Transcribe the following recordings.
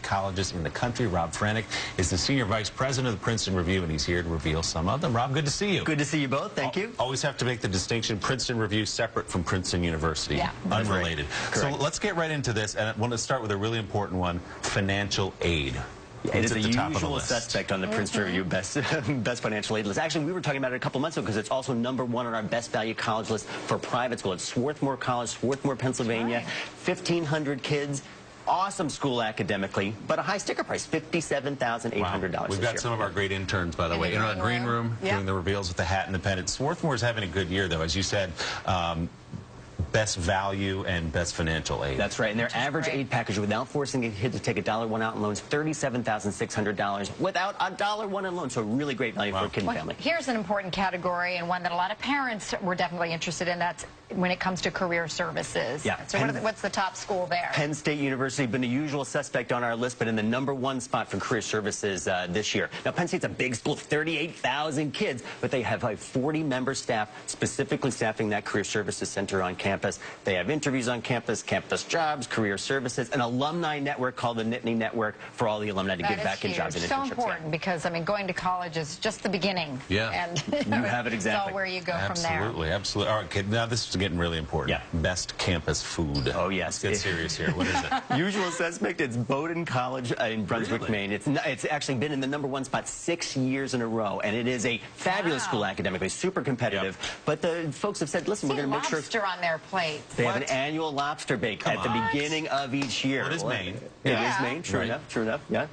colleges in the country. Rob Franick is the Senior Vice President of the Princeton Review, and he's here to reveal some of them. Rob, good to see you. Good to see you both. Thank you. Always have to make the distinction, Princeton Review separate from Princeton University. Yeah. Unrelated. Correct. So let's get right into this, and I want to start with a really important one, financial aid. It is at the the top of the usual list. suspect on the Princeton Review best financial aid list. Actually, we were talking about it a couple months ago because it's also #1 on our best value college list for private school. It's Swarthmore College, Swarthmore, Pennsylvania. 1,500 kids. Awesome school academically, but a high sticker price, $57,800 Wow. We've got some of our great interns, by the way, in our green room doing the reveals with the hat and the pen. Swarthmore is having a good year, though, as you said. Best value and best financial aid. That's right, and their average aid package without forcing a kid to take a $1 out in loans, $37,600 without a $1 in loans. So really great value for a kid and family. Here's an important category and one that a lot of parents were definitely interested in. That's when it comes to career services. Yeah. So what's the top school there? Penn State University, been a usual suspect on our list, but in the #1 spot for career services this year. Now, Penn State's a big school, 38,000 kids, but they have a 40-member staff specifically staffing that career services center on campus. They have interviews on campus, campus jobs, career services, an alumni network called the Nittany Network for all the alumni to give back in jobs and internships. So important because, I mean, going to college is just the beginning. Yeah. And you have it exactly. It's all where you go from there. Absolutely, absolutely. All right, kid, now this is getting really important. Yeah. Best campus food. Oh, yes. Let's get serious here. What is it? Usual suspect, it's Bowdoin College in Brunswick, Maine. It's actually been in the #1 spot 6 years in a row, and it is a fabulous school academically, super competitive. Yep. But the folks have said, listen, we're going to make sure. Lobster on their plate. They have an annual lobster bake at the beginning of each year. It is Maine. It is Maine, true enough, yeah.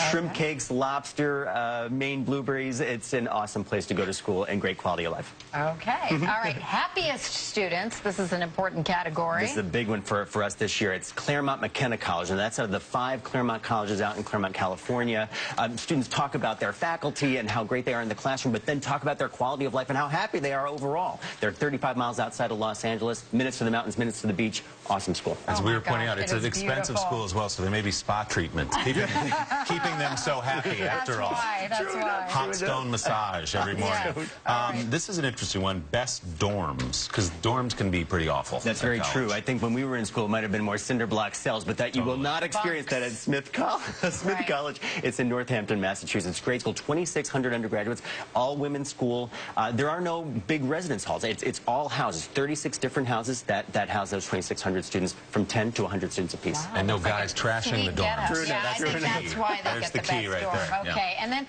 Shrimp cakes, lobster, Maine blueberries. It's an awesome place to go to school and great quality of life. Okay. All right. Happiest students. This is an important category. This is a big one for us this year. It's Claremont McKenna College, and that's out of the 5 Claremont colleges out in Claremont, California. Students talk about their faculty and how great they are in the classroom, but then talk about their quality of life and how happy they are overall. They're 35 miles outside of Los Angeles, minutes to the mountains, minutes to the beach. Awesome school. As we were pointing out, it's an expensive school as well, so there may be spa treatment. Keeping them so happy after all. That's why. Hot stone massage every morning. This is an interesting one. Best dorms, because dorms can be pretty awful. That's very true. I think when we were in school, it might have been more cinder block cells, but that you will not experience that at Smith College. It's in Northampton, Massachusetts. Great school, 2,600 undergraduates, all women's school. There are no big residence halls. It's all houses, 36 different houses that house those 2,600 students, from 10 to 100 students apiece. Wow, and no guys trashing the dorms. I think that's why they get the best dorm. Okay, and then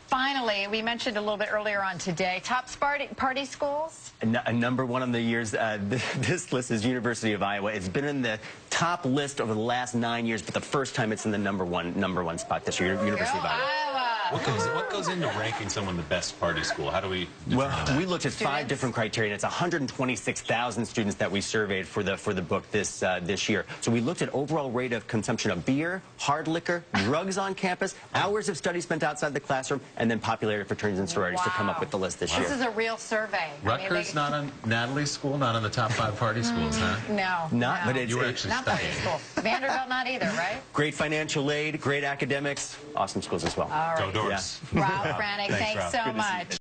finally, we mentioned a little bit earlier on today, top party schools? #1 on the year's, this list is University of Iowa. It's been in the top list over the last 9 years, but the first time it's in the #1 spot this year, University of Iowa. What goes into ranking someone the best party school? How do we Well, we looked at 5 different criteria, and it's 126,000 students that we surveyed for the book this year. So we looked at overall rate of consumption of beer, hard liquor, drugs on campus, hours of study spent outside the classroom, and then popularity of fraternities and sororities to come up with the list this year. This is a real survey. Rutgers not on Natalie's school, not on the top 5 party schools, huh? No. But it's not party school. Vanderbilt not either, right? Great financial aid, great academics, awesome schools as well. All right. Go Doors. Rob Franick, thanks so much.